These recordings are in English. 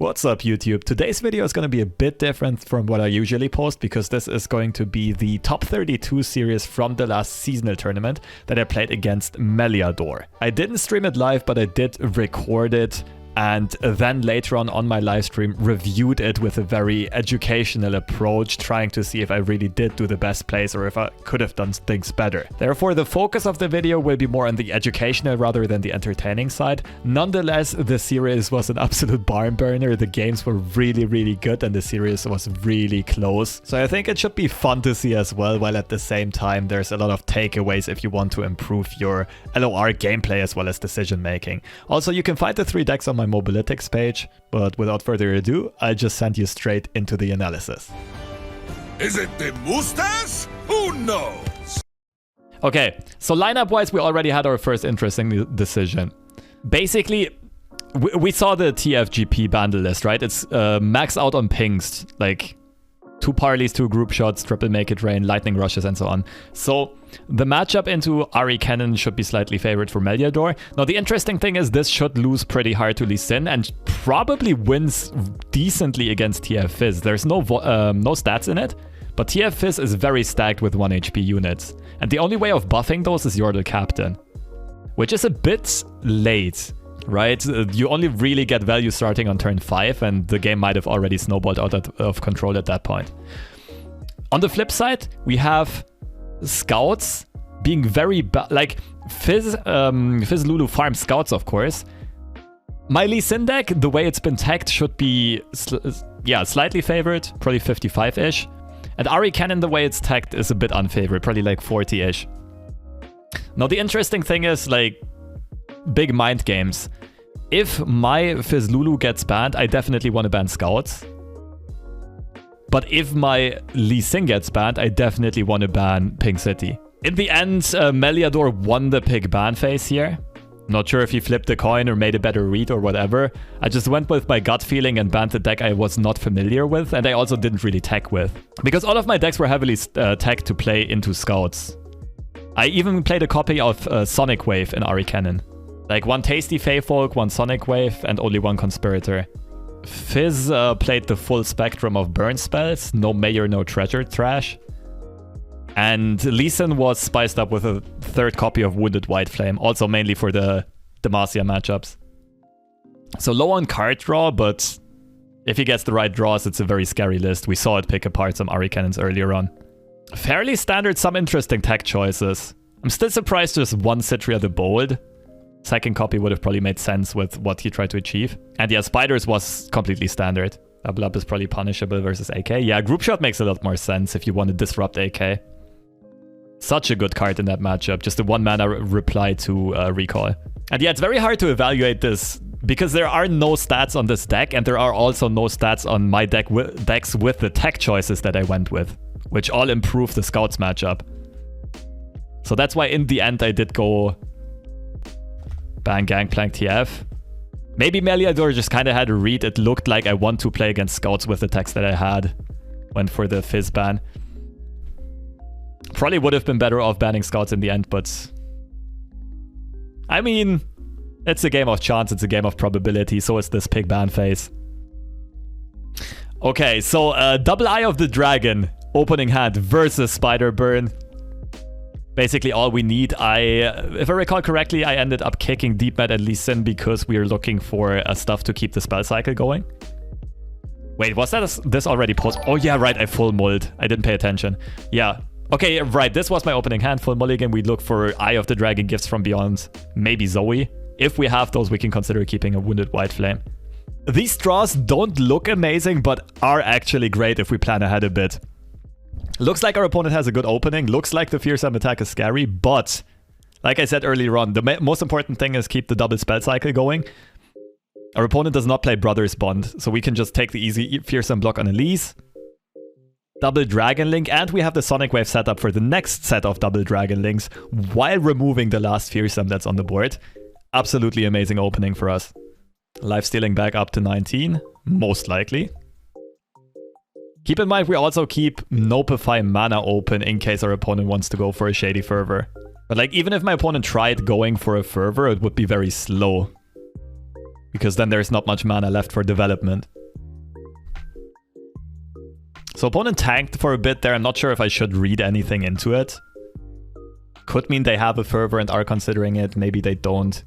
What's up YouTube? Today's video is going to be a bit different from what I usually post because this is going to be the top 32 series from the last seasonal tournament that I played against Meliador. I didn't stream it live, but I did record it and then later on my live stream reviewed it with a very educational approach, trying to see if I really did do the best plays or if I could have done things better. Therefore, the focus of the video will be more on the educational rather than the entertaining side. Nonetheless, the series was an absolute barn burner. The games were really good and the series was really close. So I think it should be fun to see as well, while at the same time there's a lot of takeaways if you want to improve your LOR gameplay as well as decision making. Also, you can find the 3 decks on my Mobalytics page, but without further ado, I just sent you straight into the analysis. Is it the mustache? Who knows? Okay, so lineup wise, we already had our first interesting decision. Basically, we saw the TFGP Bandle list, right? It's max out on pings, like 2 parleys, 2 group shots, triple make it rain, lightning rushes, and so on. So the matchup into Ahri Kennen should be slightly favored for Meliador. Now the interesting thing is this should lose pretty hard to Sin and probably wins decently against TF Fizz. There's no stats in it, but TF Fizz is very stacked with 1 HP units. And the only way of buffing those is Yordle Captain, which is a bit late. Right? You only really get value starting on turn 5, and the game might have already snowballed out of control at that point. On the flip side, we have scouts being very bad. Like, Fizz Lulu farms scouts, of course. My Sin deck, the way it's been tagged, should be slightly favored, probably 55-ish. And Ahri Kennen, the way it's tagged, is a bit unfavored, probably like 40-ish. Now, the interesting thing is, like, big mind games. If my Fizz Lulu gets banned, I definitely want to ban scouts. But if my Sin gets banned, I definitely want to ban Pink City. In the end, Meliador won the pick ban phase here. Not sure if he flipped the coin or made a better read or whatever. I just went with my gut feeling and banned the deck I was not familiar with, and I also didn't really tech with. Because all of my decks were heavily tagged to play into scouts. I even played a copy of Sonic Wave in Ahri Kennen. Like 1 Tasty Feyfolk, 1 Sonic Wave, and only 1 Conspirator. Fizz played the full spectrum of burn spells, no Mayor, no Treasure trash. And Sin was spiced up with a 3rd copy of Wounded White Flame, also mainly for the Demacia matchups. So low on card draw, but if he gets the right draws, it's a very scary list. We saw it pick apart some Ahri Kennens earlier on. Fairly standard, some interesting tech choices. I'm still surprised there's 1 Citria the Bold. 2nd copy would have probably made sense with what he tried to achieve. And yeah, Spiders was completely standard. Double up is probably punishable versus AK. Yeah, Group Shot makes a lot more sense if you want to disrupt AK. Such a good card in that matchup. Just a 1-mana reply to Recall. And yeah, it's very hard to evaluate this because there are no stats on this deck, and there are also no stats on my decks with the tech choices that I went with, which all improve the Scouts matchup. So that's why in the end I did go ban Gangplank TF. Maybe Meliador just kind of had a read. It looked like I want to play against scouts with the text that I had. Went for the Fizz ban. Probably would have been better off banning scouts in the end, but I mean, it's a game of chance, it's a game of probability, so it's this pick ban phase. Okay, so double Eye of the Dragon, opening hand versus Spider Burn. Basically all we need. If I recall correctly, I ended up kicking deep med at Sin because we are looking for stuff to keep the spell cycle going. Wait, was this already post? Oh yeah, right, I full mulled. I didn't pay attention. Yeah. Okay, right, this was my opening hand. Full mulligan, we look for Eye of the Dragon, Gifts from Beyond, maybe Zoe. If we have those, we can consider keeping a Wounded White Flame. These draws don't look amazing, but are actually great if we plan ahead a bit. Looks like our opponent has a good opening. Looks like the fearsome attack is scary, but like I said earlier on, the most important thing is keep the double spell cycle going. Our opponent does not play Brothers Bond, so we can just take the easy fearsome block on Elise. Double Dragon Link, and we have the Sonic Wave set up for the next set of double Dragon Links while removing the last fearsome that's on the board. Absolutely amazing opening for us. Life stealing back up to 19, most likely. Keep in mind, we also keep Nopify mana open in case our opponent wants to go for a Shady Fervor. But like, even if my opponent tried going for a Fervor, it would be very slow. because then there's not much mana left for development. So opponent tanked for a bit there. I'm not sure if I should read anything into it. Could mean they have a Fervor and are considering it. Maybe they don't.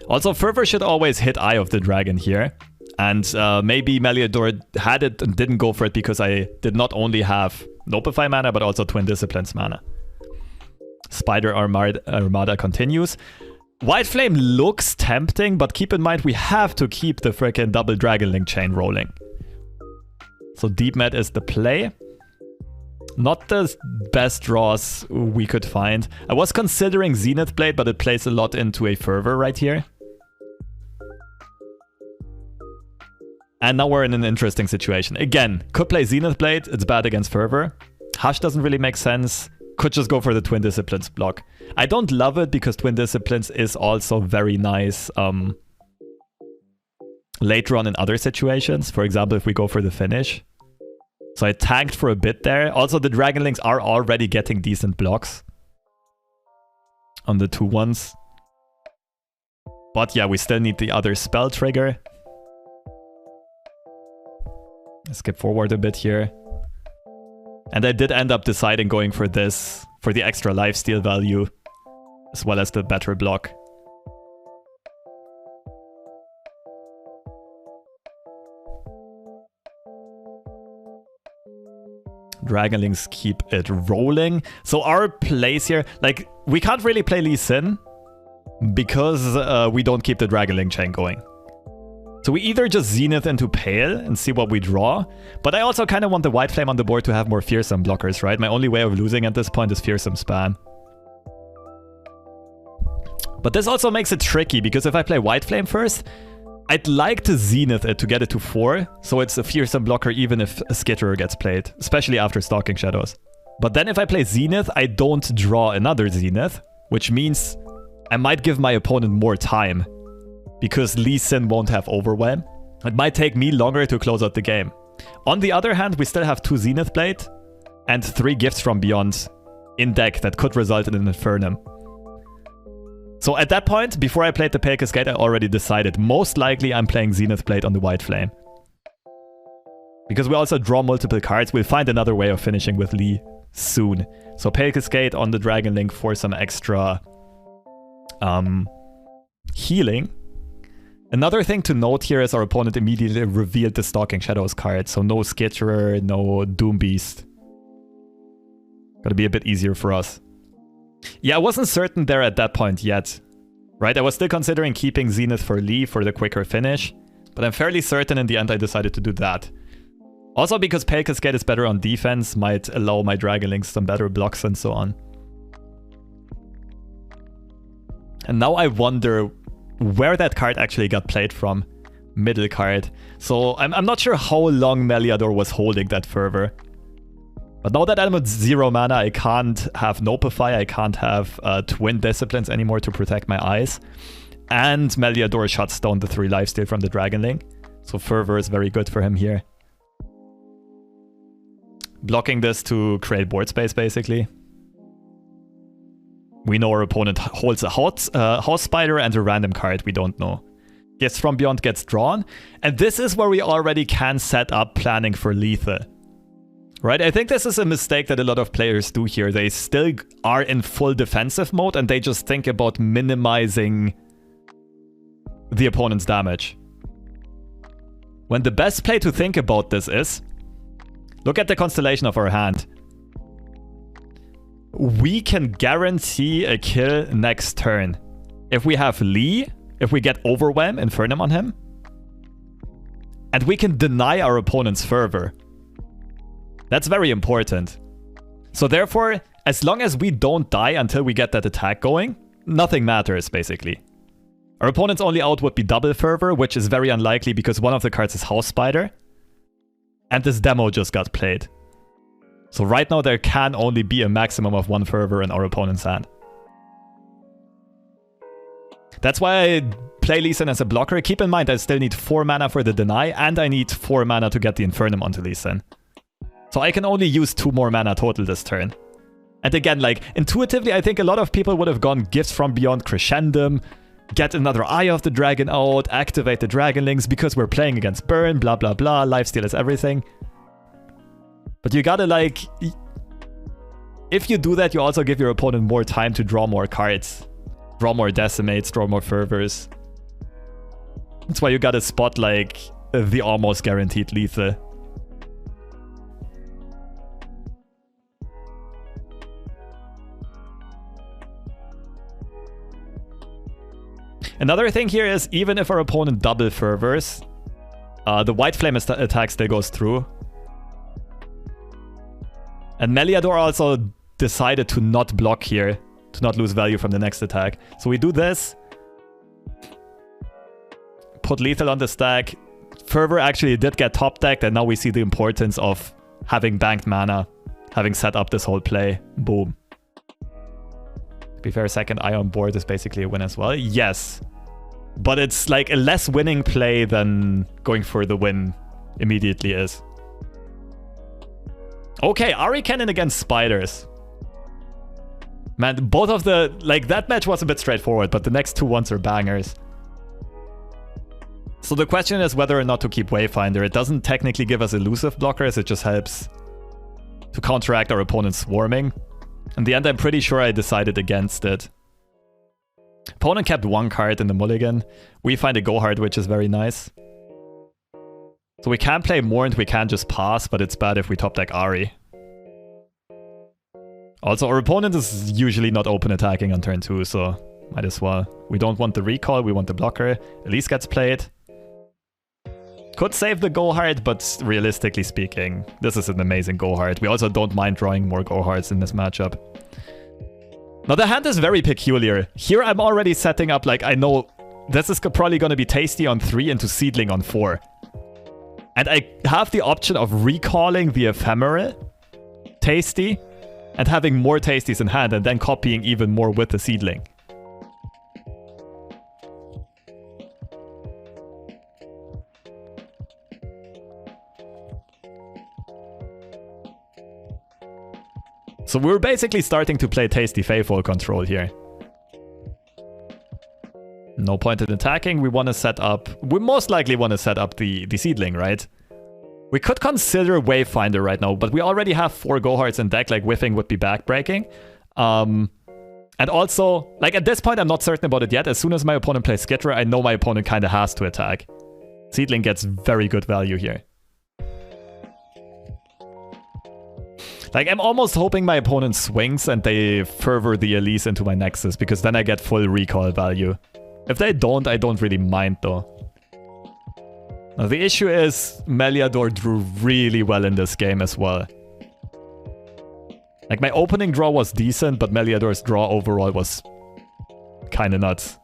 Also, Fervor should always hit Eye of the Dragon here. And maybe Meliador had it and didn't go for it because I did not only have Nopify mana, but also Twin Disciplines mana. Spider Armada continues. White Flame looks tempting, but keep in mind we have to keep the frickin' double Dragon Link chain rolling. So Deep Med is the play. Not the best draws we could find. I was considering Zenith Blade, but it plays a lot into a Fervor right here. And now we're in an interesting situation. Again, could play Zenith Blade, it's bad against Fervor. Hush doesn't really make sense. Could just go for the Twin Disciplines block. I don't love it because Twin Disciplines is also very nice later on in other situations. For example, if we go for the finish. So I tanked for a bit there. Also, the Dragon Links are already getting decent blocks on the 2-1s. But yeah, we still need the other spell trigger. Skip forward a bit here. And I did end up deciding going for this, for the extra lifesteal value, as well as the better block. Dragonlings keep it rolling. So our plays here, like, we can't really play Lee Sin because we don't keep the Dragonling chain going. So we either just Zenith into Pale and see what we draw, but I also kind of want the White Flame on the board to have more Fearsome blockers, right? My only way of losing at this point is Fearsome spam. But this also makes it tricky, because if I play White Flame first, I'd like to Zenith it to get it to 4, so it's a Fearsome blocker even if a Skitterer gets played, especially after Stalking Shadows. But then if I play Zenith, I don't draw another Zenith, which means I might give my opponent more time, because Lee Sin won't have Overwhelm. It might take me longer to close out the game. On the other hand, we still have 2 Zenith Blade and 3 Gifts from Beyond in deck that could result in an Infernum. So at that point, before I played the Pale Cascade, I already decided most likely I'm playing Zenith Blade on the White Flame. Because we also draw multiple cards, we'll find another way of finishing with Lee soon. So Pale Cascade on the Dragon Link for some extra healing. Another thing to note here is our opponent immediately revealed the Stalking Shadows card, so no Skitterer, no Doom Beast. Gotta be a bit easier for us. Yeah, I wasn't certain there at that point yet, right? I was still considering keeping Zenith for Lee for the quicker finish, but I'm fairly certain in the end I decided to do that. Also because Pale Cascade is better on defense, might allow my Dragon Links some better blocks and so on. And now I wonder where that card actually got played from. Middle card. So I'm not sure how long Meliador was holding that Fervor. But now that I'm at 0 mana, I can't have Nopify, I can't have Twin Disciplines anymore to protect my eyes. And Meliador shuts down the 3 lifesteal from the Dragon Link. So Fervor is very good for him here. Blocking this to create board space, basically. We know our opponent holds a House Spider and a random card we don't know. Gifts from Beyond gets drawn. And this is where we already can set up planning for lethal. Right? I think this is a mistake that a lot of players do here. They still are in full defensive mode and they just think about minimizing the opponent's damage. When the best play to think about this is, look at the constellation of our hand. We can guarantee a kill next turn. If we have Lee, if we get Overwhelm, Infernum on him, and we can deny our opponent's Fervor. That's very important. So therefore, as long as we don't die until we get that attack going, nothing matters, basically. Our opponent's only out would be double Fervor, which is very unlikely because one of the cards is House Spider. And this demo just got played. So right now there can only be a maximum of 1 Fervor in our opponent's hand. That's why I play Lee Sin as a blocker. Keep in mind I still need 4 mana for the deny, and I need 4 mana to get the Infernum onto Lee Sin. So I can only use 2 more mana total this turn. And again, like, intuitively, I think a lot of people would have gone Gifts from Beyond Crescendum, get another Eye of the Dragon out, activate the Dragon Links because we're playing against Burn, blah blah blah, lifesteal is everything. But you gotta like... If you do that, you also give your opponent more time to draw more cards. Draw more Decimates, draw more Fervors. That's why you gotta spot like the almost guaranteed lethal. Another thing here is, even if our opponent double Fervors, the White Flame attack still goes through. And Meliador also decided to not block here, to not lose value from the next attack. So we do this. Put lethal on the stack. Fervor actually did get top decked, and now we see the importance of having banked mana, having set up this whole play. Boom. To be fair, second Eye on board is basically a win as well. Yes. But it's like a less winning play than going for the win immediately is. Okay, Ahri Kennen against Spiders. Man, both of the... Like, that match was a bit straightforward, but the next two ones are bangers. So the question is whether or not to keep Wayfinder. It doesn't technically give us elusive blockers, it just helps to counteract our opponent's swarming. In the end, I'm pretty sure I decided against it. Opponent kept one card in the mulligan. We find a go hard, which is very nice. So we can play more and we can just pass, but it's bad if we top deck Ahri. Also, our opponent is usually not open attacking on turn 2, so might as well. We don't want the recall, we want the blocker. Elise gets played. Could save the go hard, but realistically speaking, this is an amazing go hard. We also don't mind drawing more go hards in this matchup. Now the hand is very peculiar. Here I'm already setting up, like, I know this is probably going to be Tasty on 3 into Seedling on 4. And I have the option of recalling the Ephemeral Tasty and having more Tasties in hand and then copying even more with the Seedling. So we're basically starting to play Tasty Faithful control here. No point in attacking. We want to set up... We most likely want to set up the Seedling, right? We could consider Wayfinder right now, but we already have 4 go hards in deck, like whiffing would be backbreaking. And also, like at this point I'm not certain about it yet. As soon as my opponent plays Skitterer, I know my opponent kind of has to attack. Seedling gets very good value here. Like, I'm almost hoping my opponent swings and they fervor the Elise into my Nexus, because then I get full recall value. If they don't, I don't really mind though. Now the issue is, Meliador drew really well in this game as well. Like, my opening draw was decent, but Meliador's draw overall was kinda nuts.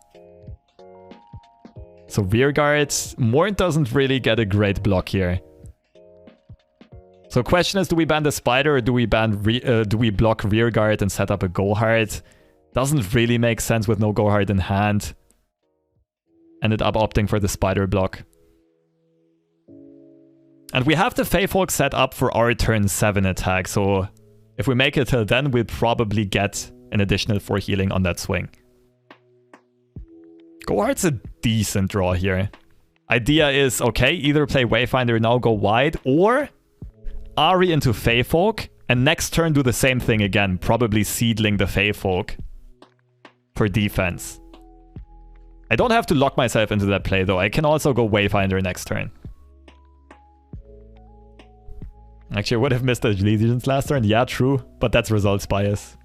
So Rearguard, Morn doesn't really get a great block here. So question is, do we ban the Spider or do we block Rearguard and set up a go hard? Doesn't really make sense with no go hard in hand. Ended up opting for the Spider block. And we have the Faithfolk set up for our turn 7 attack, so if we make it till then, we'll probably get an additional 4 healing on that swing. Go hard's a decent draw here. Idea is, okay, either play Wayfinder now, go wide, or Ahri into Faithfolk, and next turn do the same thing again, probably Seedling the Faithfolk for defense. I don't have to lock myself into that play though, I can also go Wayfinder next turn. Actually, I would have missed the Legions last turn, yeah, true, but that's results bias.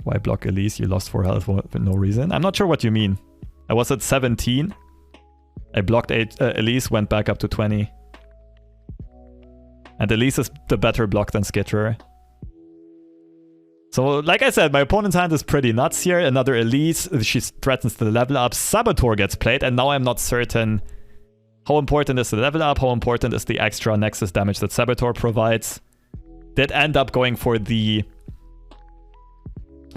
Why block Elise? You lost 4 health for no reason. I'm not sure what you mean. I was at 17. I blocked Elise, went back up to 20. And Elise is the better block than Skitterer. So, like I said, my opponent's hand is pretty nuts here. Another Elise, she threatens to level up. Saboteur gets played, and now I'm not certain how important is the level up, how important is the extra Nexus damage that Saboteur provides. Did end up going for the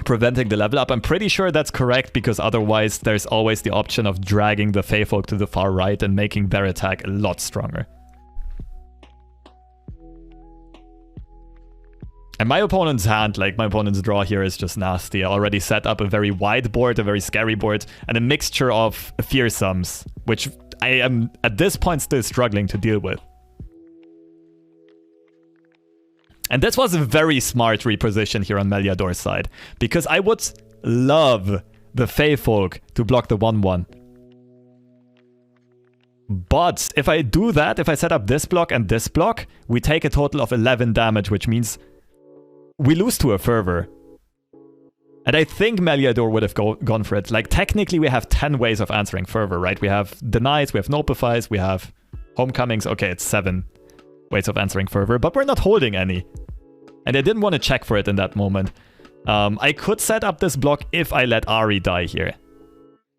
preventing the level up. I'm pretty sure that's correct, because otherwise there's always the option of dragging the Faithfolk to the far right and making their attack a lot stronger. And my opponent's hand, like my opponent's draw here is just nasty. I already set up a very wide board, a very scary board, and a mixture of fearsomes, which I am at this point still struggling to deal with. And this was a very smart reposition here on Meliador's side, because I would love the Fey Folk to block the 1/1. But if I do that, if I set up this block and this block, we take a total of 11 damage, which means we lose to a Fervor. And I think Meliador would have gone for it. Like, technically, we have 10 ways of answering Fervor, right? We have Denies, we have Notifies, we have Homecomings. Okay, it's 7 ways of answering Fervor, but we're not holding any. And I didn't want to check for it in that moment. I could set up this block if I let Ahri die here.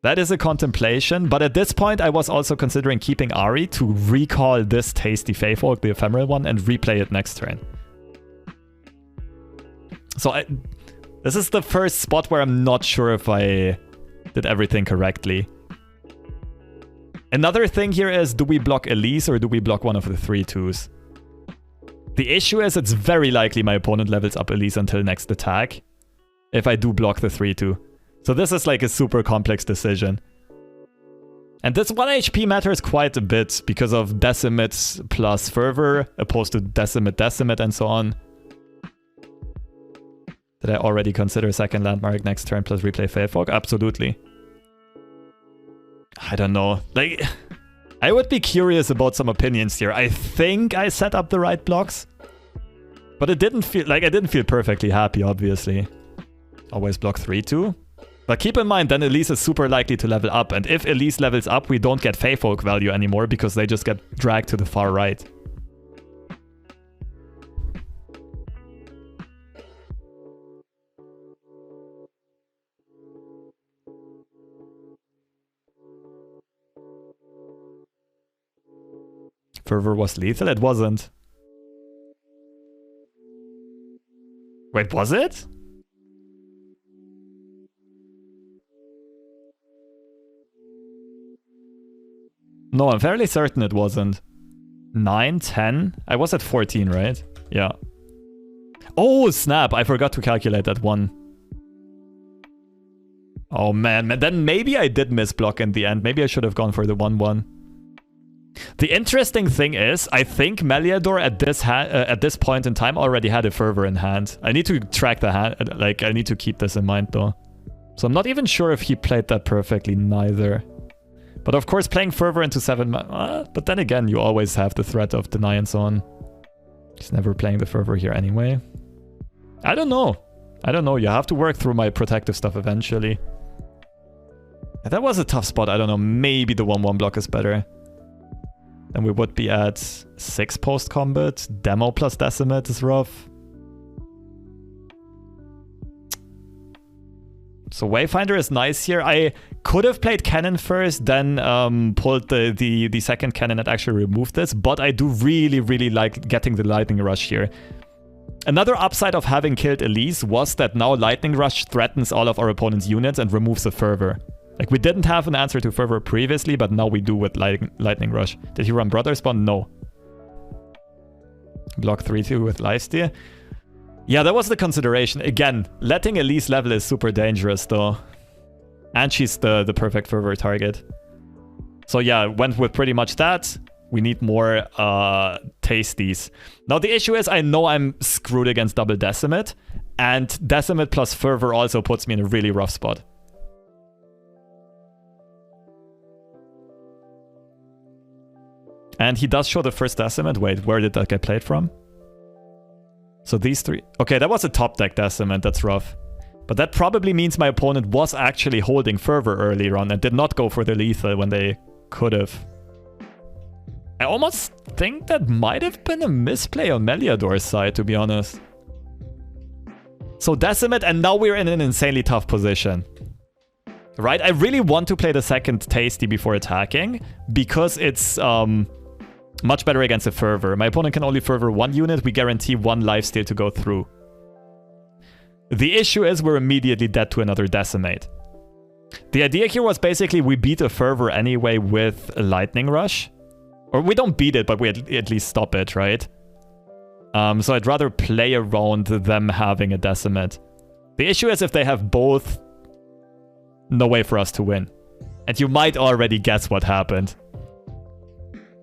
That is a contemplation, but at this point I was also considering keeping Ahri to recall this tasty Feyfolk, the ephemeral one, and replay it next turn. So this is the first spot where I'm not sure if I did everything correctly. Another thing here is, do we block Elise or do we block one of the 3/2s? The issue is it's very likely my opponent levels up Elise until next attack if I do block the 3/2. So this is like a super complex decision. And this 1 HP matters quite a bit because of Decimate plus Fervor opposed to Decimate and so on. Did I already consider second landmark next turn plus replay Feyfolk? Absolutely. I don't know. Like, I would be curious about some opinions here. I think I set up the right blocks, but it didn't feel like I didn't feel perfectly happy, obviously. Always block 3/2. But keep in mind, then Elise is super likely to level up, and if Elise levels up, we don't get Feyfolk value anymore because they just get dragged to the far right. Fervor was lethal? It wasn't. Wait, was it? No, I'm fairly certain it wasn't. 9, 10? I was at 14, right? Yeah. Oh, snap! I forgot to calculate that one. Oh man, then maybe I did miss block in the end. Maybe I should have gone for the 1/1. The interesting thing is, I think Meliador at this point in time already had a Fervor in hand. I need to track the hand, like I need to keep this in mind though. So I'm not even sure if he played that perfectly neither. But of course playing Fervor into 7, but then again you always have the threat of Deny and so on. He's never playing the Fervor here anyway. I don't know. I don't know, you have to work through my protective stuff eventually. That was a tough spot, I don't know, maybe the 1/1 block is better. Then we would be at 6 post-combat. Demo plus Decimate is rough. So Wayfinder is nice here. I could have played Cannon first, then pulled the second Cannon and actually removed this, but I do really like getting the Lightning Rush here. Another upside of having killed Elise was that now Lightning Rush threatens all of our opponent's units and removes the Fervor. Like, we didn't have an answer to Fervor previously, but now we do with Lightning Rush. Did he run Brother Spawn? No. Block 3/2 with Lifesteal. Yeah, that was the consideration. Again, letting Elise level is super dangerous, though. And she's the perfect Fervor target. So yeah, went with pretty much that. We need more tasties. Now, the issue is I know I'm screwed against double Decimate. And Decimate plus Fervor also puts me in a really rough spot. And he does show the first Decimate. Wait, where did that get played from? So these 3... Okay, that was a top deck Decimate. That's rough. But that probably means my opponent was actually holding Fervor earlier on and did not go for the lethal when they could have. I almost think that might have been a misplay on Meliador's side, to be honest. So Decimate, and now we're in an insanely tough position. Right? I really want to play the second Tasty before attacking, because it's much better against a Fervor. My opponent can only Fervor 1 unit, we guarantee 1 lifesteal to go through. The issue is we're immediately dead to another Decimate. The idea here was basically we beat a Fervor anyway with a Lightning Rush. Or we don't beat it, but we at least stop it, right? So I'd rather play around them having a Decimate. The issue is if they have both, no way for us to win. And you might already guess what happened.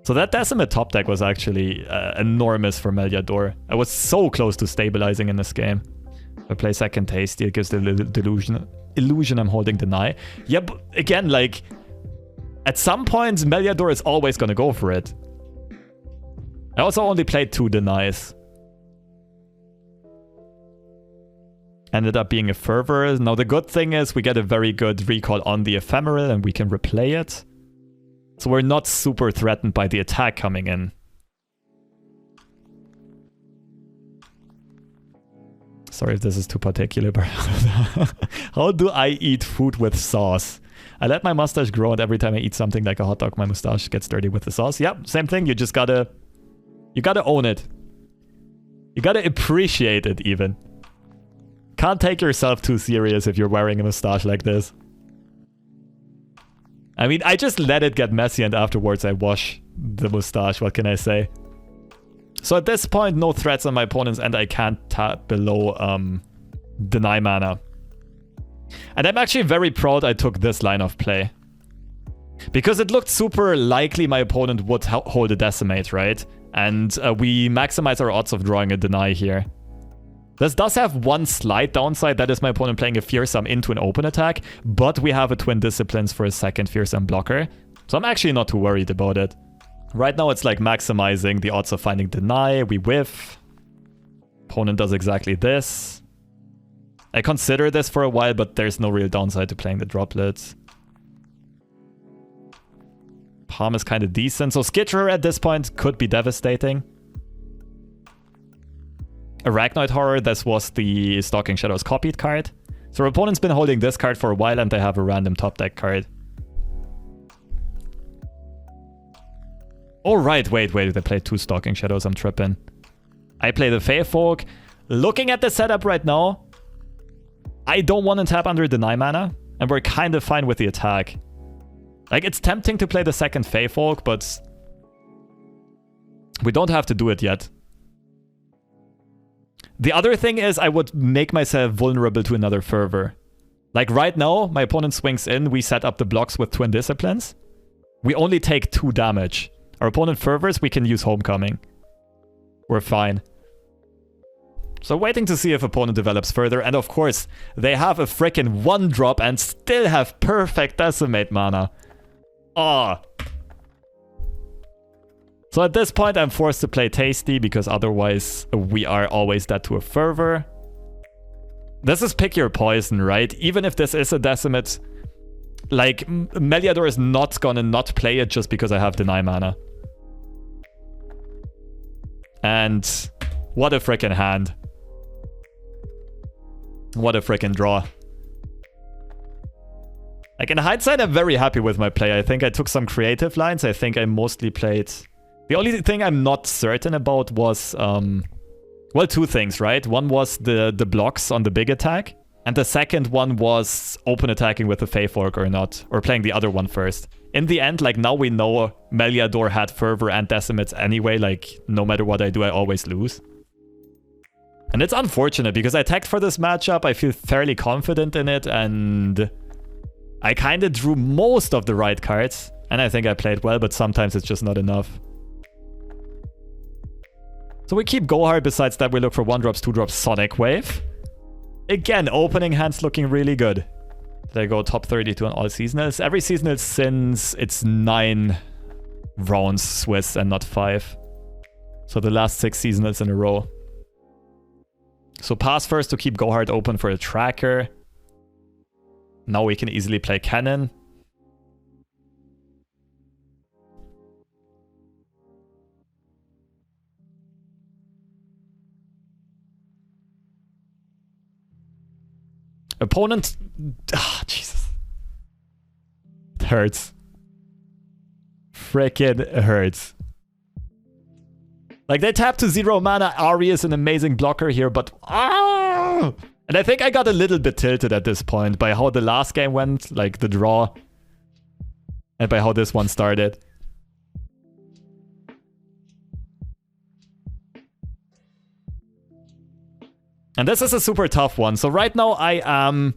So that Decimate top deck was actually enormous for Meliador. I was so close to stabilizing in this game. If I play second Tasty, it gives the illusion I'm holding Deny. Yeah, but again, like, at some points, Meliador is always going to go for it. I also only played 2 Denies. Ended up being a Fervor. Now, the good thing is we get a very good recall on the Ephemeral and we can replay it. So we're not super threatened by the attack coming in. Sorry if this is too particular, but how do I eat food with sauce? I let my mustache grow, and every time I eat something like a hot dog, my mustache gets dirty with the sauce. Yep, same thing. You just gotta... You gotta own it. You gotta appreciate it, even. Can't take yourself too serious if you're wearing a mustache like this. I mean, I just let it get messy, and afterwards I wash the mustache. What can I say? So at this point, no threats on my opponents, and I can't tap below Deny Mana. And I'm actually very proud I took this line of play. Because it looked super likely my opponent would hold a Decimate, right? And we maximize our odds of drawing a Deny here. This does have one slight downside, that is my opponent playing a Fearsome into an open attack, but we have a Twin Disciplines for a second Fearsome blocker. So I'm actually not too worried about it. Right now it's like maximizing the odds of finding Deny, we whiff. Opponent does exactly this. I consider this for a while, but there's no real downside to playing the droplets. Palm is kind of decent, so Skitterer at this point could be devastating. Arachnoid Horror, this was the Stalking Shadows copied card. So our opponent's been holding this card for a while and they have a random top deck card. Oh right, wait, they played 2 Stalking Shadows, I'm tripping. I play the Fey Folk. Looking at the setup right now, I don't want to tap under Deny Mana, and we're kind of fine with the attack. Like, it's tempting to play the second Fey Folk, but we don't have to do it yet. The other thing is I would make myself vulnerable to another Fervor. Like right now, my opponent swings in, we set up the blocks with Twin Disciplines. We only take 2 damage. Our opponent Fervors, we can use Homecoming. We're fine. So waiting to see if opponent develops further. And of course, they have a freaking 1-drop and still have perfect Decimate mana. Ah. So at this point, I'm forced to play Tasty because otherwise we are always dead to a Fervor. This is pick your poison, right? Even if this is a Decimate, like, Meliador is not gonna not play it just because I have Deny Mana. And what a freaking hand. What a freaking draw. Like, in hindsight, I'm very happy with my play. I think I took some creative lines. I think I mostly played... The only thing I'm not certain about was, well, 2 things, right? One was the blocks on the big attack. And the second one was open attacking with the Fey Folk or not. Or playing the other one first. In the end, like, now we know Meliador had Fervor and Decimates anyway. Like, no matter what I do, I always lose. And it's unfortunate because I tagged for this matchup. I feel fairly confident in it. And I kind of drew most of the right cards. And I think I played well, but sometimes it's just not enough. So we keep go hard. Besides that, we look for 1-drops, 2-drops, Sonic Wave. Again, opening hands looking really good. They go top 32 on all seasonals. Every seasonal since it's 9 rounds Swiss and not 5. So the last 6 seasonals in a row. So pass first to keep go hard open for a tracker. Now we can easily play Cannon. Opponent... Ah, Jesus. It hurts. Frickin' hurts. Like, they tap to 0 mana. Ahri is an amazing blocker here, but... Ah! And I think I got a little bit tilted at this point by how the last game went, like the draw. And by how this one started. And this is a super tough one. So right now I am...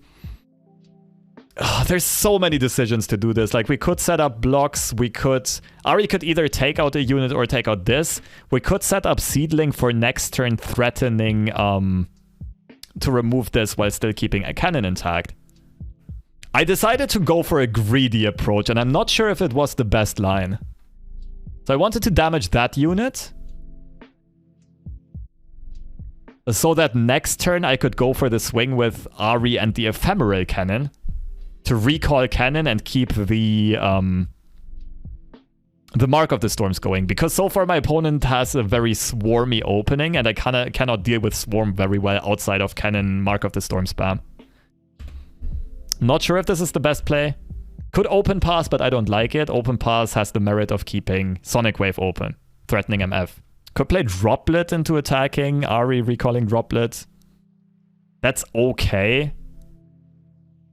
there's so many decisions to do this. Like, we could set up blocks. We could... Ahri could either take out a unit or take out this. We could set up Seedling for next turn, threatening to remove this while still keeping a cannon intact. I decided to go for a greedy approach, and I'm not sure if it was the best line. So I wanted to damage that unit, so that next turn I could go for the swing with Ahri and the Ephemeral Cannon to recall Cannon and keep the Mark of the Storms going. Because so far my opponent has a very swarmy opening, and I cannot deal with Swarm very well outside of Cannon Mark of the Storm spam. Not sure if this is the best play. Could Open Pass, but I don't like it. Open Pass has the merit of keeping Sonic Wave open, threatening MF. Could play Droplet into attacking, Ahri recalling Droplet. That's okay.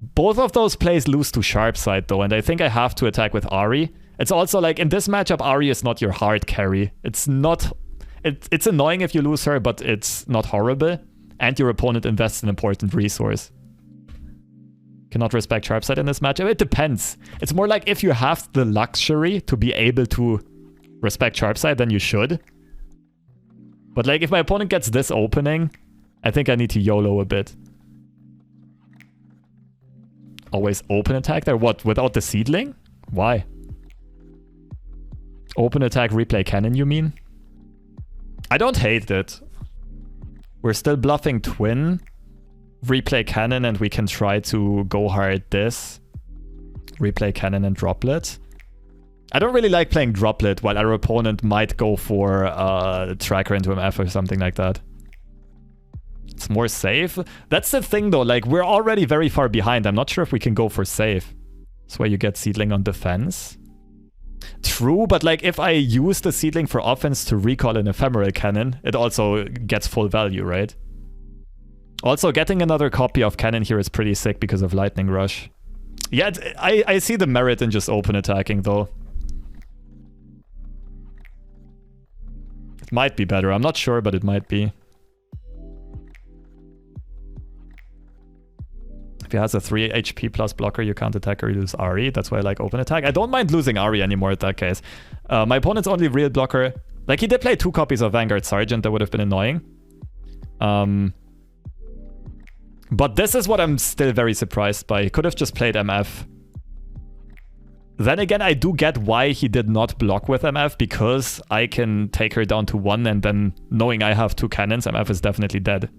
Both of those plays lose to Sharp Side though, and I think I have to attack with Ahri. It's also like, in this matchup, Ahri is not your hard carry. It's not... It's annoying if you lose her, but it's not horrible. And your opponent invests an important resource. Cannot respect Sharp Side in this matchup. It depends. It's more like if you have the luxury to be able to respect Sharp Side, then you should. But like, if my opponent gets this opening, I think I need to YOLO a bit. Always open attack there? What, without the Seedling? Why? Open attack, replay cannon, you mean? I don't hate it. We're still bluffing Twin. Replay cannon, and we can try to go hard this. Replay cannon and Droplet. I don't really like playing Droplet while our opponent might go for Tracker into MF or something like that. It's more safe. That's the thing though, like, we're already very far behind. I'm not sure if we can go for safe. That's why you get Seedling on defense. True, but like, if I use the Seedling for offense to recall an Ephemeral Cannon, it also gets full value, right? Also, getting another copy of Cannon here is pretty sick because of Lightning Rush. Yeah, I see the merit in just open attacking though. It might be better, I'm not sure, but it might be. If he has a 3 HP plus blocker, you can't attack or you lose Ahri. That's why I like open attack. I don't mind losing Ahri anymore in that case. My opponent's only real blocker... Like, he did play 2 copies of Vanguard Sergeant. That would have been annoying. But this is what I'm still very surprised by. He could have just played MF. Then again, I do get why he did not block with MF, because I can take her down to 1, and then knowing I have 2 cannons, MF is definitely dead.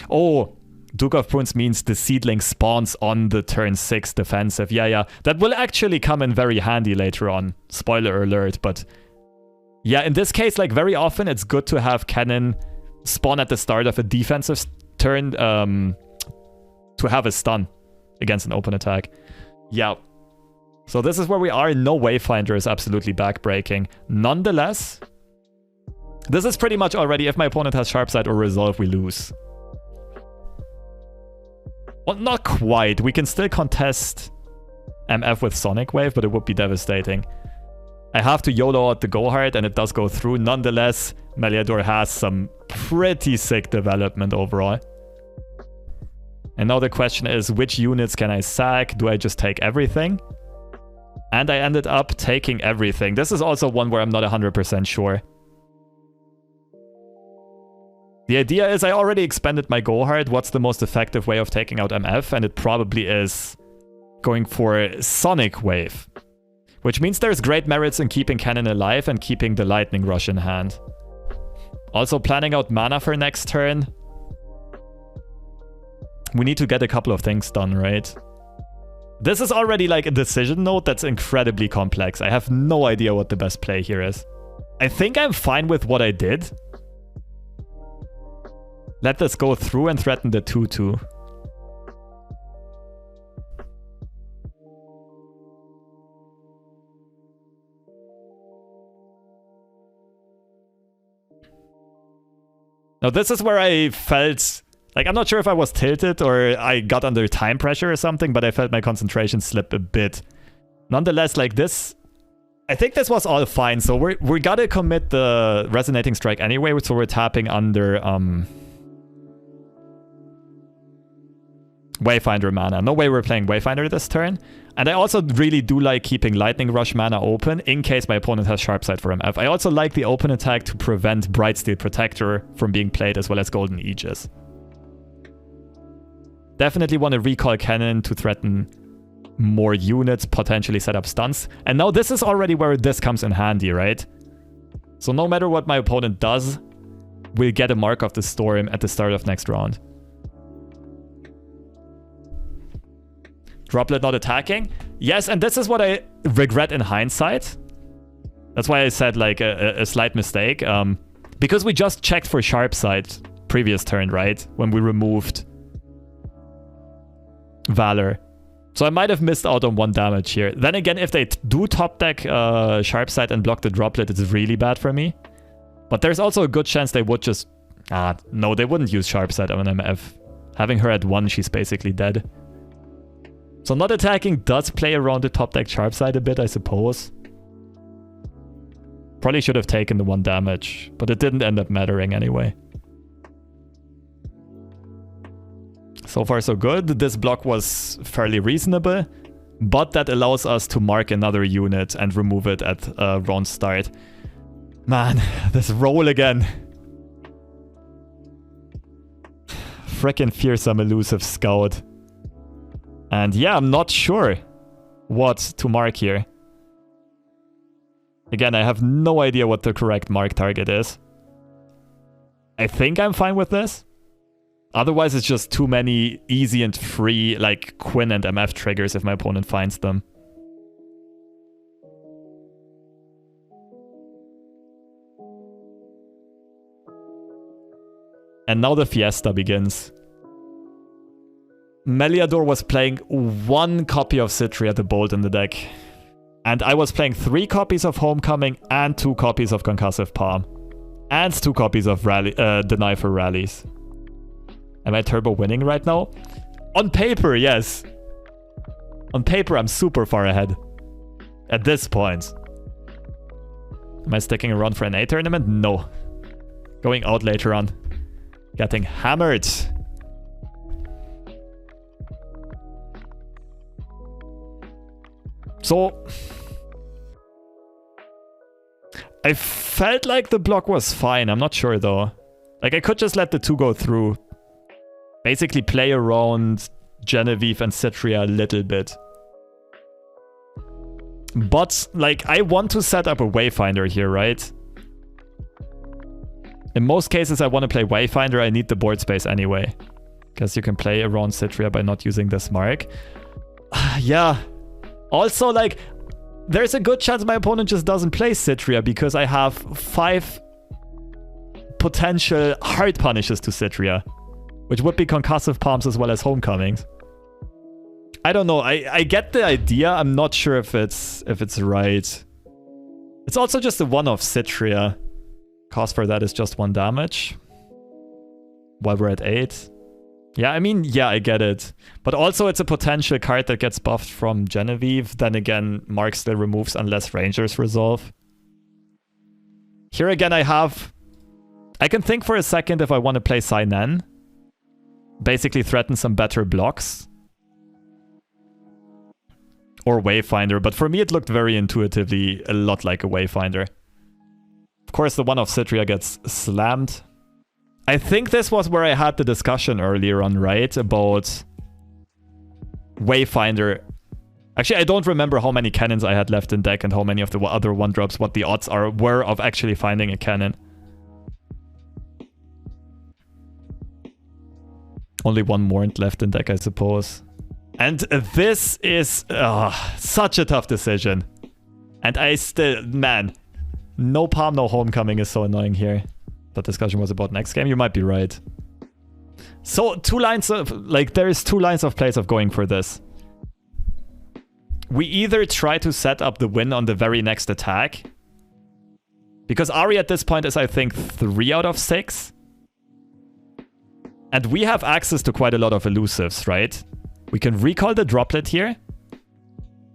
Oh, Duke of Prunes means the Seedling spawns on the turn 6 defensive. Yeah. That will actually come in very handy later on. Spoiler alert, but... Yeah, in this case, like, very often it's good to have Cannon spawn at the start of a defensive turn to have a stun against an open attack. Yeah. So this is where we are. No Wayfinder is absolutely backbreaking. Nonetheless, this is pretty much already, if my opponent has Sharp Side or Resolve, we lose. Well, not quite. We can still contest MF with Sonic Wave, but it would be devastating. I have to YOLO out the Go Hard, and it does go through. Nonetheless, Meliador has some pretty sick development overall. And now the question is, which units can I sack? Do I just take everything? And I ended up taking everything. This is also one where I'm not 100% sure. The idea is I already expended my Go Hard. What's the most effective way of taking out MF? And it probably is going for Sonic Wave. Which means there's great merits in keeping Cannon alive and keeping the Lightning Rush in hand. Also planning out mana for next turn. We need to get a couple of things done, right? This is already like a decision node that's incredibly complex. I have no idea what the best play here is. I think I'm fine with what I did. Let this go through and threaten the 2-2. Now this is where I felt... Like, I'm not sure if I was tilted or I got under time pressure or something, but I felt my concentration slip a bit. Nonetheless, like, this I think this was all fine. So we gotta commit the Resonating Strike anyway, so we're tapping under Wayfinder mana. No way we're playing Wayfinder this turn. And I also really do like keeping Lightning Rush mana open in case my opponent has Sharpsight for MF. I also like the open attack to prevent Brightsteel Protector from being played, as well as Golden Aegis. Definitely want to recall Kennen to threaten more units, potentially set up stunts. And now this is already where this comes in handy, right? So no matter what my opponent does, we'll get a Mark of the Storm at the start of next round. Droplet not attacking? Yes, and this is what I regret in hindsight. That's why I said like a slight mistake. Because we just checked for Sharpsight previous turn, right? When we removed Valor. So I might have missed out on 1 damage here. Then again, if they do top deck Sharpsight and block the Droplet, it's really bad for me. But there's also a good chance they would just... no, they wouldn't use Sharpsight on MF. Having her at 1, she's basically dead. So not attacking does play around the top deck Sharpsight a bit, I suppose. Probably should have taken the 1 damage, but it didn't end up mattering anyway. So far so good. This block was fairly reasonable, but that allows us to mark another unit and remove it at round start. Man, this roll again. Frickin' fearsome elusive scout. And yeah, I'm not sure what to mark here. Again, I have no idea what the correct mark target is. I think I'm fine with this. Otherwise, it's just too many easy and free, like Quinn and MF triggers if my opponent finds them. And now the fiesta begins. Meliador was playing 1 copy of Citria the Bolt in the deck. And I was playing 3 copies of Homecoming and 2 copies of Concussive Palm. And 2 copies of Deny for Rallies. Am I turbo winning right now? On paper, yes. On paper, I'm super far ahead. At this point. Am I sticking around for an A tournament? No. Going out later on. Getting hammered. So... I felt like the block was fine. I'm not sure though. Like I could just let the 2 go through. Basically play around Genevieve and Citria a little bit. But, like, I want to set up a Wayfinder here, right? In most cases, I want to play Wayfinder. I need the board space anyway. Because you can play around Citria by not using this mark. Yeah. Also, like, there's a good chance my opponent just doesn't play Citria because I have 5 potential hard punishes to Citria. Which would be Concussive Palms as well as Homecomings. I don't know. I get the idea. I'm not sure if it's right. It's also just a 1-off Citria. Cost for that is just 1 damage. While we're at 8. Yeah, I mean, yeah, I get it. But also it's a potential card that gets buffed from Genevieve. Then again, Mark still removes unless Rangers resolve. Here again, I can think for a second if I want to play Synan. Basically threaten some better blocks. Or Wayfinder, but for me it looked very intuitively a lot like a Wayfinder. Of course the 1-off Citria gets slammed. I think this was where I had the discussion earlier on, right? About Wayfinder. Actually, I don't remember how many cannons I had left in deck and how many of the other 1-drops, what the odds were of actually finding a cannon. Only 1 Mornt left in deck, I suppose. And this is such a tough decision. And I still... Man. No Palm, no Homecoming is so annoying here. That discussion was about next game. You might be right. So, 2 lines of... Like, there's 2 lines of plays of going for this. We either try to set up the win on the very next attack. Because Ahri at this point is, I think, 3 out of 6. And we have access to quite a lot of elusives, right? We can recall the Droplet here.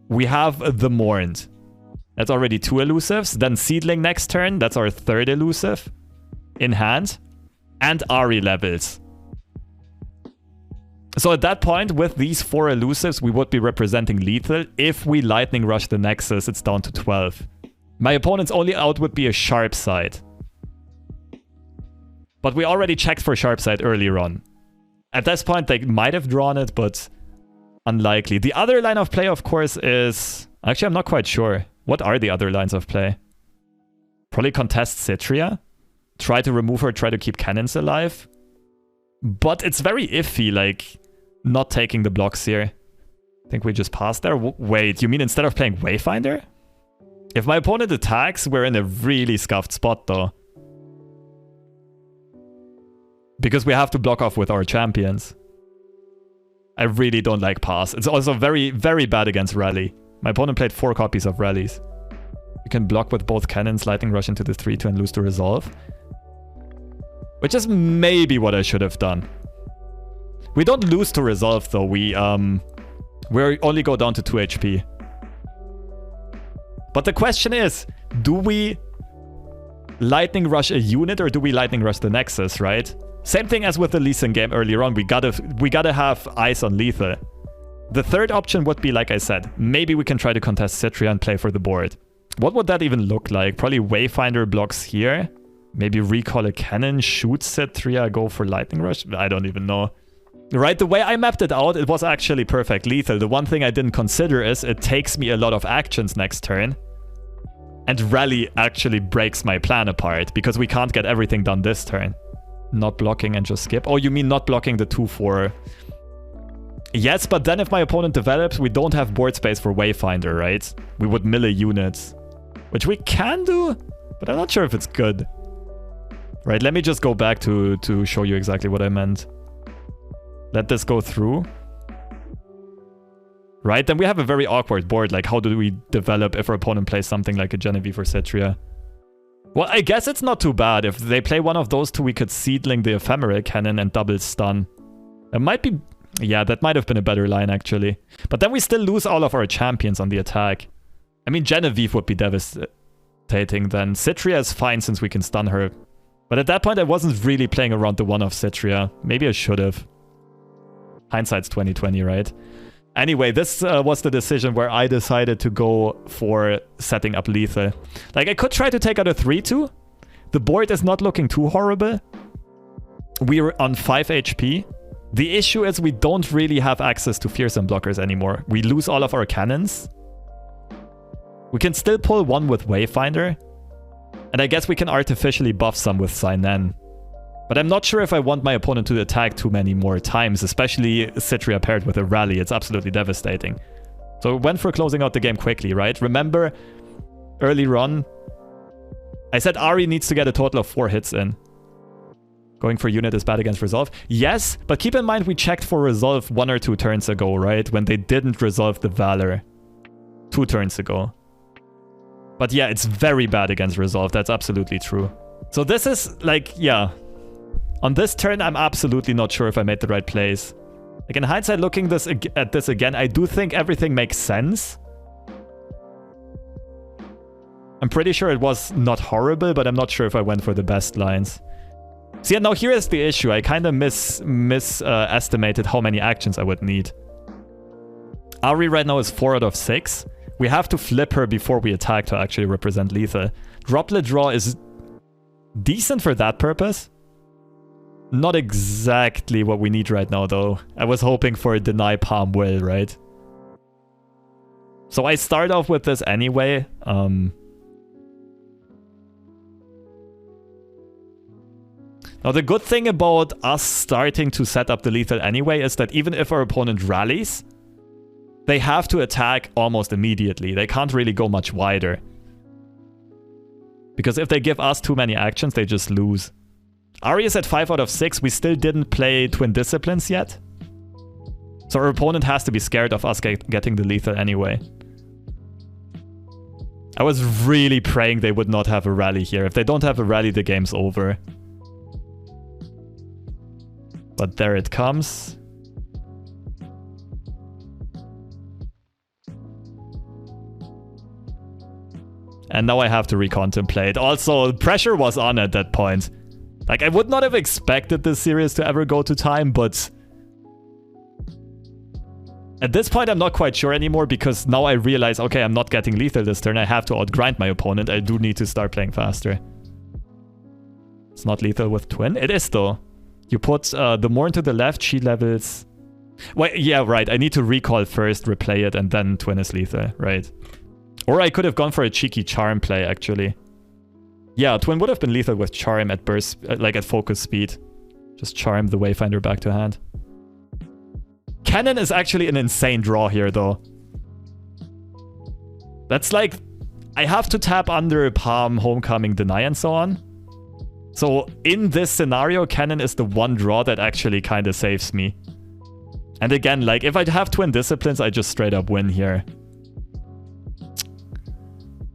We have the Mornt. That's already 2 elusives. Then Seedling next turn. That's our 3rd elusive in hand. And Ahri levels. So at that point, with these 4 elusives, we would be representing lethal. If we Lightning Rush the Nexus, it's down to 12. My opponent's only out would be a Sharp Side. But we already checked for Sharp Side earlier on. At this point, they might have drawn it, but unlikely. The other line of play, of course, is... Actually, I'm not quite sure. What are the other lines of play? Probably contest Citria. Try to remove her, try to keep cannons alive. But it's very iffy, like, not taking the blocks here. I think we just passed there. Wait, you mean instead of playing Wayfinder? If my opponent attacks, we're in a really scuffed spot, though. Because we have to block off with our champions. I really don't like pass. It's also very, very bad against rally. My opponent played 4 copies of rallies. You can block with both cannons, Lightning Rush into the 3-2 and lose to resolve. Which is maybe what I should have done. We don't lose to resolve though. We only go down to 2 HP. But the question is, do we Lightning Rush a unit or do we Lightning Rush the Nexus, right? Same thing as with the Lee Sin game earlier on. We gotta have eyes on lethal. The third option would be, like I said, maybe we can try to contest Citria and play for the board. What would that even look like? Probably Wayfinder blocks here. Maybe recall a cannon, shoot Citria, go for Lightning Rush. I don't even know. Right, the way I mapped it out, it was actually perfect lethal. The one thing I didn't consider is it takes me a lot of actions next turn. And rally actually breaks my plan apart because we can't get everything done this turn. Not blocking and just skip. Oh, you mean not blocking the 2-4. Yes, but then if my opponent develops, we don't have board space for Wayfinder, right? We would mill a unit. Which we can do, but I'm not sure if it's good. Right, let me just go back to show you exactly what I meant. Let this go through. Right, then we have a very awkward board. Like, how do we develop if our opponent plays something like a Genevieve or Citria? Well, I guess it's not too bad. If they play one of those two, we could Seedling the Ephemeral Cannon and double stun. It might be... Yeah, that might have been a better line, actually. But then we still lose all of our champions on the attack. I mean, Genevieve would be devastating then. Citria is fine since we can stun her. But at that point, I wasn't really playing around the one of Citria. Maybe I should have. Hindsight's 2020, right? Anyway, this was the decision where I decided to go for setting up lethal. Like, I could try to take out a 3-2. The board is not looking too horrible. We're on 5 HP. The issue is we don't really have access to fearsome blockers anymore. We lose all of our cannons. We can still pull one with Wayfinder. And I guess we can artificially buff some with Synen. But I'm not sure if I want my opponent to attack too many more times, especially Citria paired with a rally. It's absolutely devastating. So went for closing out the game quickly, right? Remember, earlier on, I said Ahri needs to get a total of 4 hits in. Going for unit is bad against resolve. Yes, but keep in mind we checked for resolve 1 or 2 turns ago, right? When they didn't resolve the Valor 2 turns ago. But yeah, it's very bad against resolve. That's absolutely true. So this is like, yeah. On this turn, I'm absolutely not sure if I made the right plays. Like in hindsight, looking at this again, I do think everything makes sense. I'm pretty sure it was not horrible, but I'm not sure if I went for the best lines. See, and now here is the issue. I kind of estimated how many actions I would need. Ahri right now is 4 out of 6. We have to flip her before we attack to actually represent lethal. Droplet draw is decent for that purpose. Not exactly what we need right now, though. I was hoping for a deny palm will, right? So I start off with this anyway. Now, the good thing about us starting to set up the lethal anyway is that even if our opponent rallies, they have to attack almost immediately. They can't really go much wider. Because if they give us too many actions, they just lose. Ahri is at 5 out of 6. We still didn't play Twin Disciplines yet. So our opponent has to be scared of us getting the lethal anyway. I was really praying they would not have a rally here. If they don't have a rally, the game's over. But there it comes. And now I have to recontemplate. Also, pressure was on at that point. Like, I would not have expected this series to ever go to time, but... At this point, I'm not quite sure anymore, because now I realize, okay, I'm not getting lethal this turn. I have to outgrind my opponent. I do need to start playing faster. It's not lethal with Twin? It is, though. You put the Morn to the left, she levels... Wait, yeah, right. I need to recall first, replay it, and then Twin is lethal, right? Or I could have gone for a cheeky Charm play, actually. Yeah, Twin would have been lethal with Charm at burst, like at focus speed. Just Charm the Wayfinder back to hand. Kennen is actually an insane draw here, though. That's like... I have to tap under Palm, Homecoming, Deny, and so on. So in this scenario, Kennen is the one draw that actually kind of saves me. And again, like, if I have Twin Disciplines, I just straight up win here.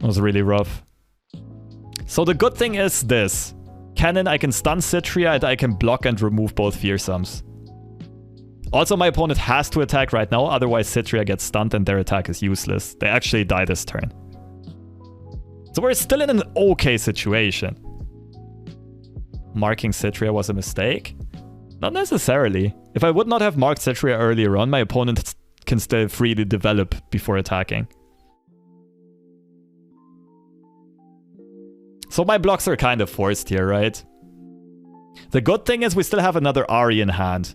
That was really rough. So the good thing is this. Kennen, I can stun Citria and I can block and remove both Fearsomes. Also, my opponent has to attack right now, otherwise Citria gets stunned and their attack is useless. They actually die this turn. So we're still in an okay situation. Marking Citria was a mistake? Not necessarily. If I would not have marked Citria earlier on, my opponent can still freely develop before attacking. So my blocks are kind of forced here, right? The good thing is we still have another Ahri in hand.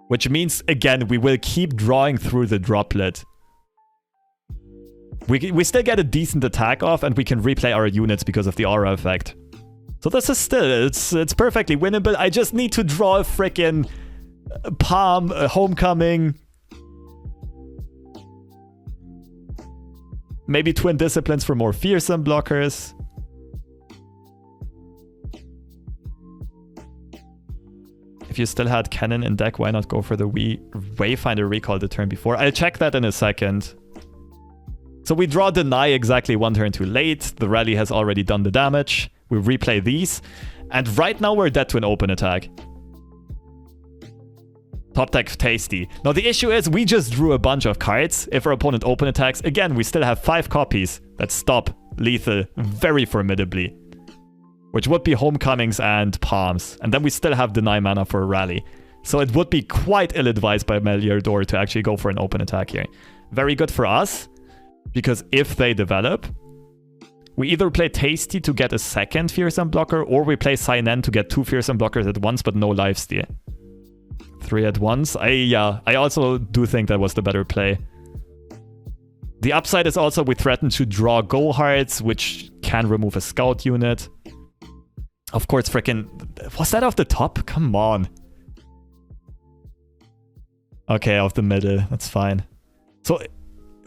Which means, again, we will keep drawing through the droplet. We still get a decent attack off, and we can replay our units because of the aura effect. So this is still, it's perfectly winnable. I just need to draw a frickin' Palm, Homecoming. Maybe Twin Disciplines for more fearsome blockers. If you still had Kennen in deck, why not go for the Wayfinder Recall the turn before? I'll check that in a second. So we draw Deny exactly one turn too late. The rally has already done the damage. We replay these. And right now we're dead to an open attack. Top deck Tasty. Now the issue is we just drew a bunch of cards. If our opponent open attacks, again, we still have 5 copies that stop lethal very formidably. Which would be Homecomings and Palms. And then we still have Deny mana for a rally. So it would be quite ill-advised by Meliordor to actually go for an open attack here. Very good for us. Because if they develop, we either play Tasty to get a second fearsome blocker, or we play Sin to get 2 fearsome blockers at once, but no lifesteal. 3 at once. I also do think that was the better play. The upside is also we threaten to draw Go Hearts, which can remove a scout unit. Of course, frickin'... Was that off the top? Come on. Okay, off the middle. That's fine. So,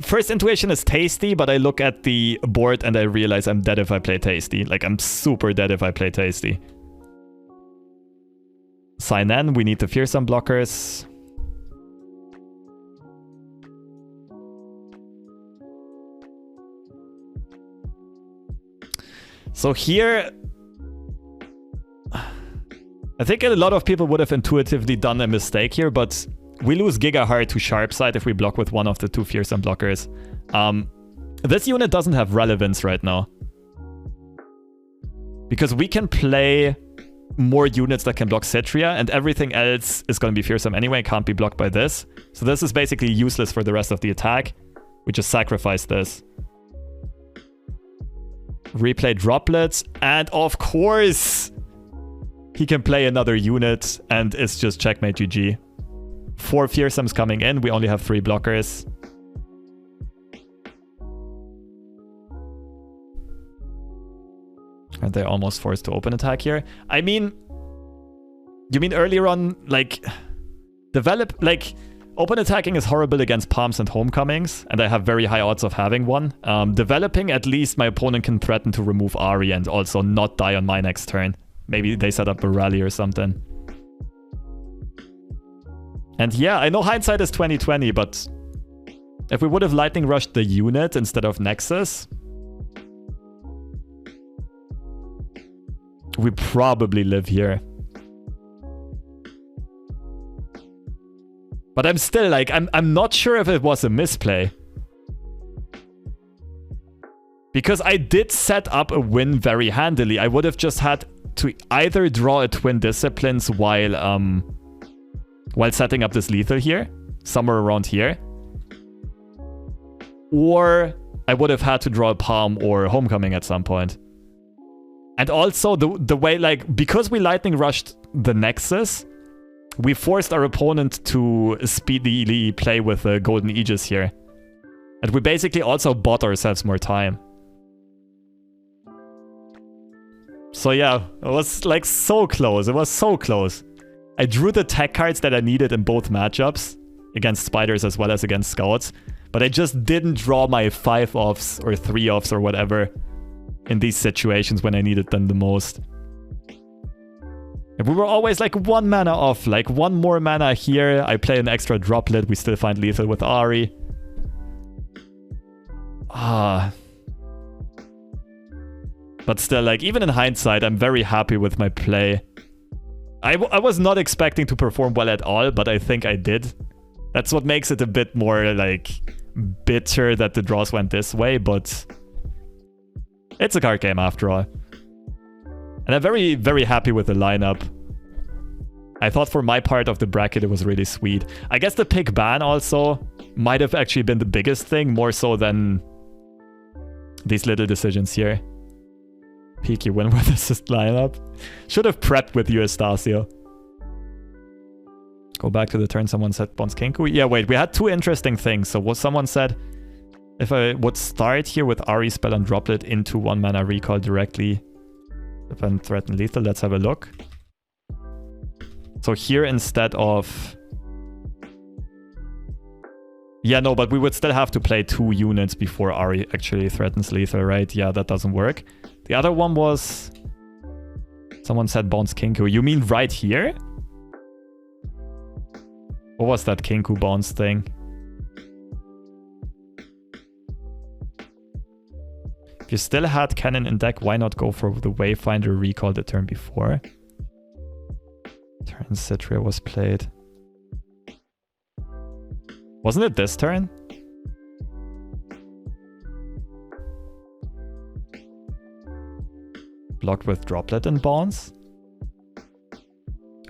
first intuition is Tasty, but I look at the board and I realize I'm dead if I play Tasty. Like, I'm super dead if I play Tasty. Sign in. We need the fearsome blockers. So here... I think a lot of people would have intuitively done a mistake here, but we lose Gigaheart to Sharpside if we block with one of the 2 fearsome blockers. This unit doesn't have relevance right now. Because we can play more units that can block Citria, and everything else is going to be fearsome anyway, can't be blocked by this. So this is basically useless for the rest of the attack. We just sacrifice this. Replay droplets, and of course... he can play another unit, and it's just checkmate GG. 4 fearsomes coming in, we only have 3 blockers. Aren't they almost forced to open attack here? I mean... You mean earlier on, like... Open attacking is horrible against Palms and Homecomings, and I have very high odds of having one. Developing, at least my opponent can threaten to remove Ahri and also not die on my next turn. Maybe they set up a rally or something. And yeah, I know hindsight is 20/20, but if we would have lightning rushed the unit instead of Nexus, we probably live here. But I'm still like, I'm not sure if it was a misplay. Because I did set up a win very handily. I would have just had to either draw a Twin Disciplines while setting up this lethal here, somewhere around here, or I would have had to draw a Palm or Homecoming at some point. And also the way, like, because we Lightning Rushed the Nexus, we forced our opponent to speedily play with a Golden Aegis here. And we basically also bought ourselves more time. So yeah, it was like so close. It was so close. I drew the tech cards that I needed in both matchups, against Spiders as well as against Scouts. But I just didn't draw my 5-offs or 3-offs or whatever in these situations when I needed them the most. And we were always like 1 mana off, like 1 more mana here. I play an extra droplet, we still find lethal with Ahri. But still, like, even in hindsight, I'm very happy with my play. I was not expecting to perform well at all, but I think I did. That's what makes it a bit more, like, bitter that the draws went this way, but it's a card game after all. And I'm very, very happy with the lineup. I thought for my part of the bracket it was really sweet. I guess the pick ban also might have actually been the biggest thing, more so than these little decisions here. Peaky win with assist lineup. Should have prepped with you, Estacio. Go back to the turn someone said Bounce Kenku. Yeah, wait, we had 2 interesting things. So what someone said, if I would start here with Ahri spell and droplet into 1 mana recall directly, if I'm threatened lethal, let's have a look. So here instead of... Yeah, no, but we would still have to play 2 units before Ahri actually threatens lethal, right? Yeah, that doesn't work. The other one was... Someone said Bounce Kenku. You mean right here? What was that Kenku bounce thing? If you still had Cannon in deck, why not go for the Wayfinder recall the turn before? Turn Citria was played. Wasn't it this turn? Blocked with Droplet and Bounce?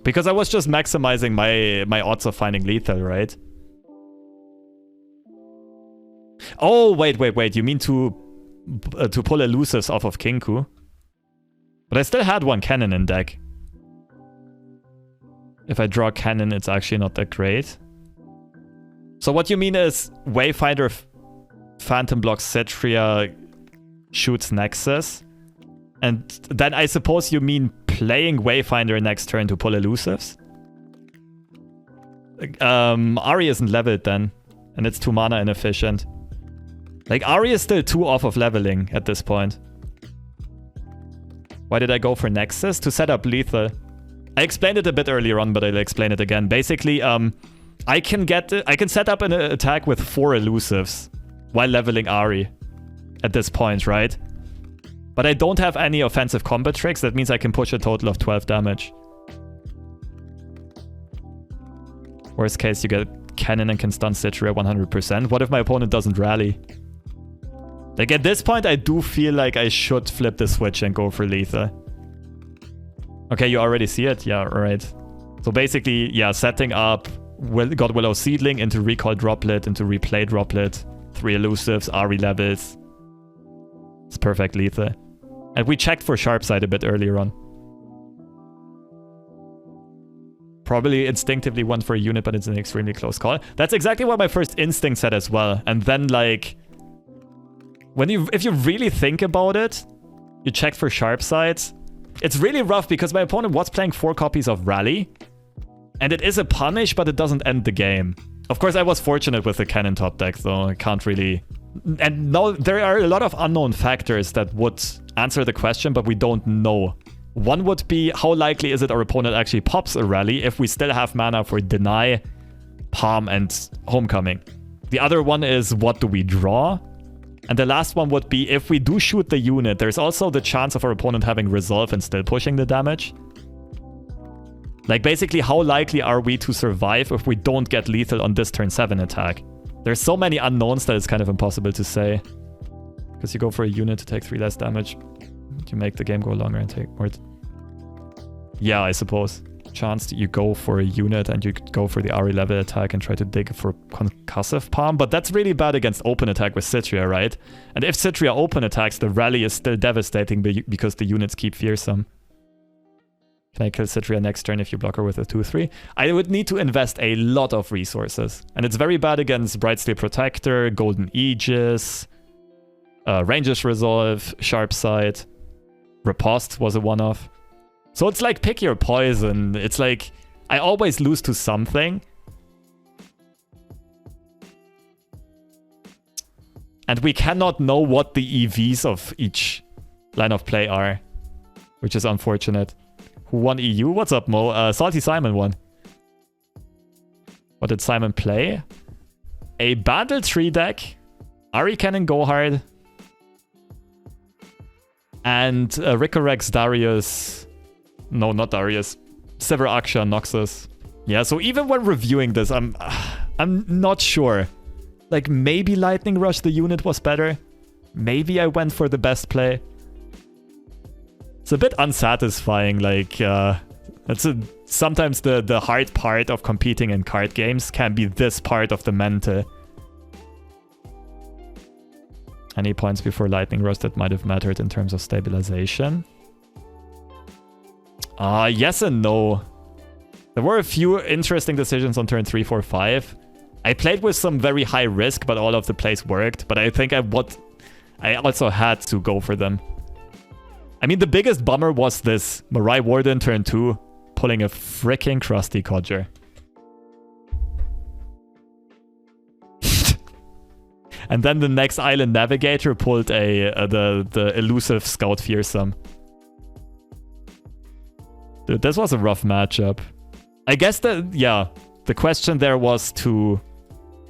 Because I was just maximizing my odds of finding lethal, right? Oh, wait. You mean to pull elusives off of Kenku? But I still had 1 cannon in deck. If I draw cannon, it's actually not that great. So what you mean is Wayfinder Phantom blocks Citria, shoots Nexus. And then I suppose you mean playing Wayfinder next turn to pull elusives? Ahri isn't leveled then. And it's 2 mana inefficient. Like, Ahri is still 2 off of leveling at this point. Why did I go for Nexus? To set up lethal. I explained it a bit earlier on, but I'll explain it again. Basically, I can set up an attack with 4 elusives while leveling Ahri at this point, right? But I don't have any offensive combat tricks. That means I can push a total of 12 damage. Worst case, you get Cannon and can stun Citria 100%. What if my opponent doesn't rally? Like, at this point, I do feel like I should flip the switch and go for lethal. Okay, you already see it? Yeah, right. So basically, yeah, setting up God Willow Seedling into Recall Droplet, into Replay Droplet, 3 elusives, Ahri levels. It's perfect lethal. And we checked for Sharp Side a bit earlier on. Probably instinctively went for a unit, but it's an extremely close call. That's exactly what my first instinct said as well. And then, like, if you really think about it, you check for Sharp Sides. It's really rough because my opponent was playing 4 copies of Rally. And it is a punish, but it doesn't end the game. Of course, I was fortunate with the Cannon top deck, though. I can't really... And now there are a lot of unknown factors that would answer the question, but we don't know. One would be, how likely is it our opponent actually pops a Rally if we still have mana for Deny, Palm, and Homecoming? The other one is, what do we draw? And the last one would be, if we do shoot the unit, there's also the chance of our opponent having Resolve and still pushing the damage. Like, basically, how likely are we to survive if we don't get lethal on this turn 7 attack? There's so many unknowns that it's kind of impossible to say. Because you go for a unit to take 3 less damage. You make the game go longer and take more. Yeah, I suppose. Chance that you go for a unit and you could go for the Ahri level attack and try to dig for concussive palm. But that's really bad against open attack with Citria, right? And if Citria open attacks, the rally is still devastating because the units keep fearsome. Can I kill Citria next turn if you block her with a 2-3? I would need to invest a lot of resources. And it's very bad against Brightsteel Protector, Golden Aegis, Ranger's Resolve, Sharp Sight. Riposte was a one-off. So it's like pick your poison. It's like I always lose to something. And we cannot know what the EVs of each line of play are, which is unfortunate. Who won EU? What's up, Mo? Salty Simon won. What did Simon play? A Bandle 3 deck, Ahri Kennen Go Hard, and Ricorex Darius. No, not Darius. Sever Aksha Noxus. Yeah, so even when reviewing this, I'm not sure. Like, maybe Lightning Rush the unit was better. Maybe I went for the best play. It's a bit unsatisfying, like, sometimes the hard part of competing in card games can be this part of the mental. Any points before Lightning Rush that might have mattered in terms of stabilization? Yes and no. There were a few interesting decisions on turn 3, 4, 5. I played with some very high risk, but all of the plays worked. But I think I also had to go for them. I mean, the biggest bummer was this Marai Warden turn 2, pulling a freaking Krusty Codger. And then the next Island Navigator pulled the elusive Scout Fearsome. Dude, this was a rough matchup. I guess the question there was to...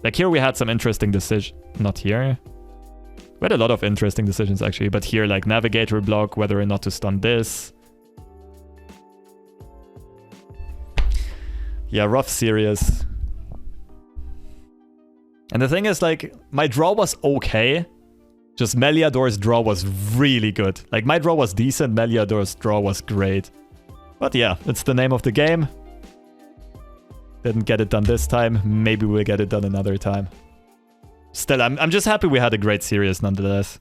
Like, here we had some interesting decisions. Not here. We had a lot of interesting decisions, actually. But here, like, Navigator block, whether or not to stun this. Yeah, rough series. And the thing is, like, my draw was okay. Just Meliador's draw was really good. Like, my draw was decent, Meliador's draw was great. But yeah, it's the name of the game. Didn't get it done this time. Maybe we'll get it done another time. Still, I'm just happy we had a great series nonetheless.